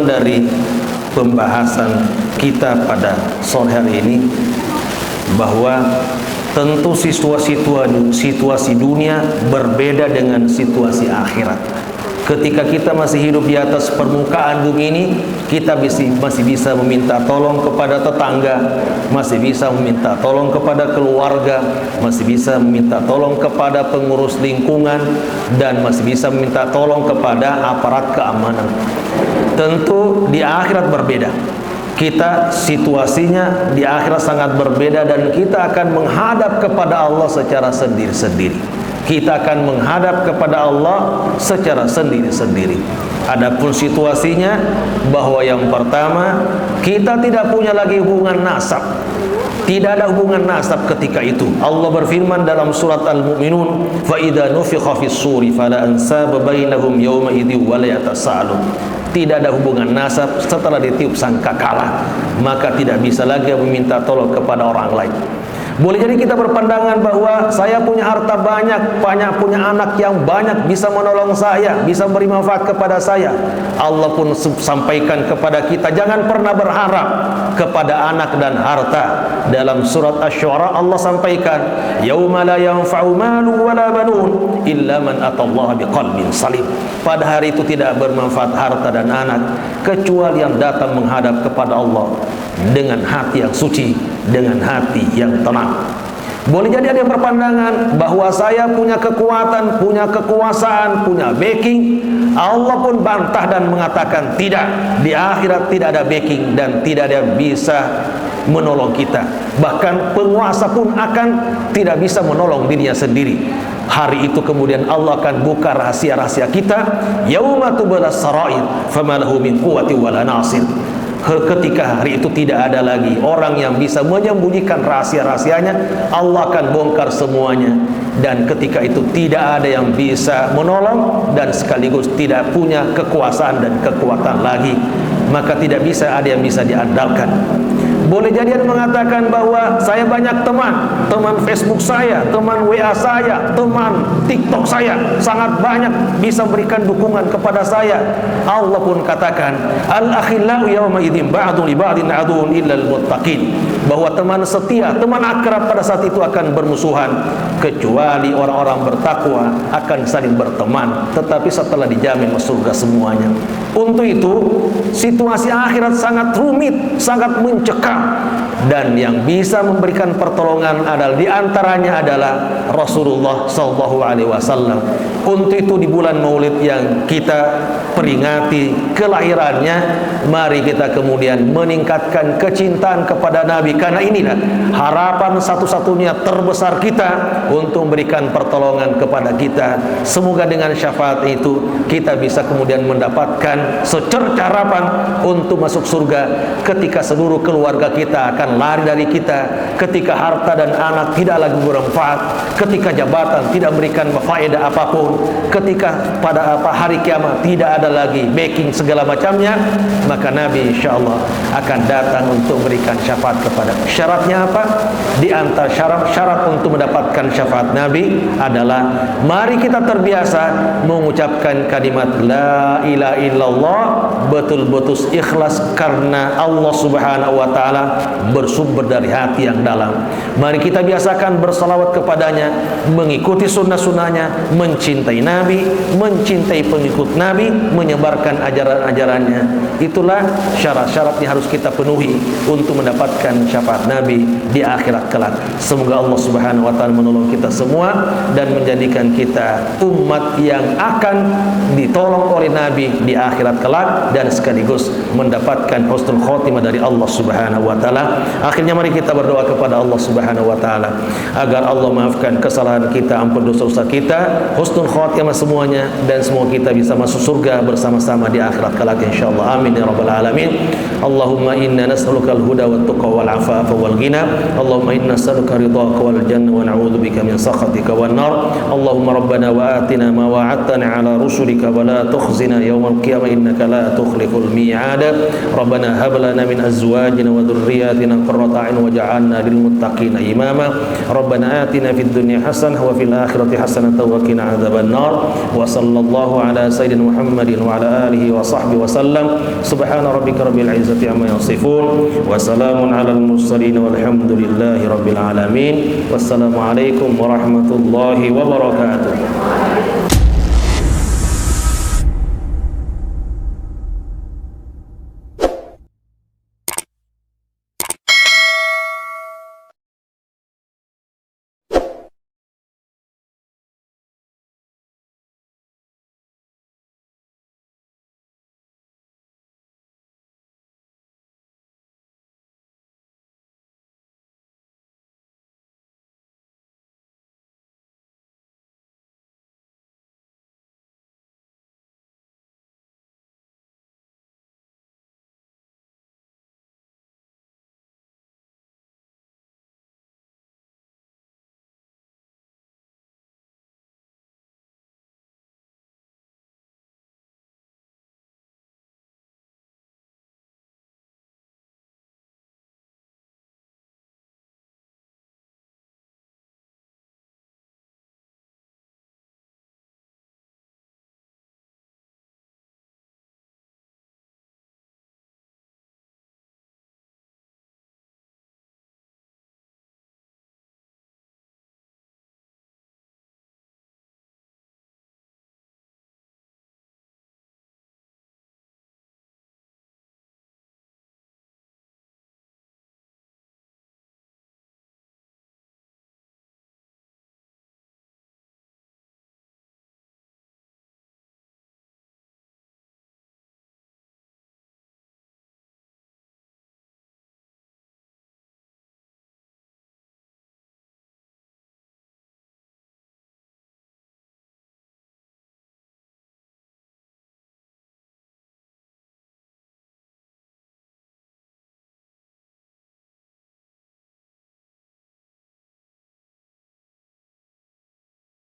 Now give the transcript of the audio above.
dari pembahasan kita pada sore hari ini, bahwa tentu situasi dunia berbeda dengan situasi akhirat. Ketika kita masih hidup di atas permukaan bumi ini, kita masih bisa meminta tolong kepada tetangga, masih bisa meminta tolong kepada keluarga, masih bisa meminta tolong kepada pengurus lingkungan, dan masih bisa meminta tolong kepada aparat keamanan. Tentu di akhirat berbeda. Kita situasinya di akhirat sangat berbeda, dan kita akan menghadap kepada Allah secara sendiri-sendiri. Kita akan menghadap kepada Allah secara sendiri-sendiri. Adapun situasinya, bahwa yang pertama, kita tidak punya lagi hubungan nasab. Tidak ada hubungan nasab ketika itu. Allah berfirman dalam surat Al-Mu'minun, "Fa idza nufikha fis-suri fala ansaba bainahum yawma idzi wa la yatasaalun." Tidak ada hubungan nasab setelah ditiup sangkakala, maka tidak bisa lagi meminta tolong kepada orang lain. Boleh jadi kita berpandangan bahwa saya punya harta banyak punya anak yang banyak, bisa menolong saya, bisa beri manfaat kepada saya. Allah pun sampaikan kepada kita, jangan pernah berharap kepada anak dan harta. Dalam surat Asy-Syu'ara Allah sampaikan, yauma la yanfa'u malu wala banun illa man atallaha biqalbin salim. Pada hari itu tidak bermanfaat harta dan anak kecuali yang datang menghadap kepada Allah dengan hati yang suci, dengan hati yang tenang. Boleh jadi ada yang berpandangan bahwa saya punya kekuatan, punya kekuasaan, punya backing. Allah pun bantah dan mengatakan tidak, di akhirat tidak ada backing dan tidak ada yang bisa menolong kita. Bahkan penguasa pun akan tidak bisa menolong dirinya sendiri. Hari itu kemudian Allah akan buka rahasia-rahasia kita. Yauma tublas sarair fama lahu min quwwati wala nasir. Ketika hari itu tidak ada lagi orang yang bisa menyembunyikan rahasia-rahasianya, Allah akan bongkar semuanya. Dan ketika itu tidak ada yang bisa menolong, dan sekaligus tidak punya kekuasaan dan kekuatan lagi. Maka tidak bisa ada yang bisa diandalkan. Boleh jadi ada mengatakan bahwa saya banyak teman Facebook saya, teman WA saya, teman TikTok saya, sangat banyak bisa berikan dukungan kepada saya. Allah pun katakan, al-akhillau yawma idzin ba'dun li ba'din aduun illa al-muttaqin, bahwa teman setia, teman akrab pada saat itu akan bermusuhan, kecuali orang-orang bertakwa akan saling berteman, tetapi setelah dijamin masuk surga semuanya. Untuk itu, situasi akhirat sangat rumit, sangat mencekam, dan yang bisa memberikan pertolongan adalah diantaranya adalah Rasulullah SAW. Untuk itu di bulan Maulid yang kita peringati kelahirannya, mari kita kemudian meningkatkan kecintaan kepada Nabi, karena inilah harapan satu-satunya terbesar kita untuk memberikan pertolongan kepada kita. Semoga dengan syafaat itu kita bisa kemudian mendapatkan secerca harapan untuk masuk surga ketika seluruh keluarga kita akan lari dari kita, ketika harta dan anak tidak lagi bermanfaat, ketika jabatan tidak memberikan faedah apapun, ketika pada hari kiamat tidak ada lagi backing segala macamnya, maka Nabi insyaallah akan datang untuk memberikan syafaat kepada. Syaratnya apa? Di antara syarat untuk mendapatkan syafaat Nabi adalah mari kita terbiasa mengucapkan kalimat la ilaha illallah betul-betul ikhlas karena Allah Subhanahu wa taala, bersumber dari hati yang dalam. Mari kita biasakan bersalawat kepadanya, mengikuti sunnah-sunnahnya, mencintai Nabi, mencintai pengikut Nabi, menyebarkan ajaran-ajarannya. Itulah syarat-syarat yang harus kita penuhi untuk mendapatkan syafaat Nabi di akhirat kelak. Semoga Allah Subhanahu wa taala menolong kita semua dan menjadikan kita umat yang akan ditolong oleh Nabi di akhirat kelak, dan sekaligus mendapatkan husnul khotimah dari Allah Subhanahu wa taala. Akhirnya mari kita berdoa kepada Allah Subhanahu wa taala agar Allah maafkan kesalahan kita, ampun dosa-dosa kita, husnul khotimah semuanya, dan semoga kita bisa masuk surga bersama-sama di akhirat kelak insyaallah. Amin ya rabbal alamin. Allahumma inna nas'alukal huda wat tuqa wal afafa wal ghina. Allahumma inna nas'aluka ridhaka wal jannah wa na'udzu bika min sakhatika wan nar. Allahumma rabbana wa atina ma wa'adtana ala rusulika wa la tukhzina yawmal qiyamah innaka la tukhliful mi'ad. Rabbana hab lana min azwajina wa dhurriyyatina qurrata a'yun waj'alna lil muttaqina imama. Rabbana atina fid dunya hasanah wa fil akhirati hasanah wa qina adzaban nar. Wa sallallahu ala sayyidina Muhammadin wa ala alihi wa sahbihi wa sallam. Subhana rabbika rabbil izzati amma yasifun wa salamun alal mursalin walhamdulillahi rabbil alamin. Wassalamu alaikum warahmatullahi wabarakatuh.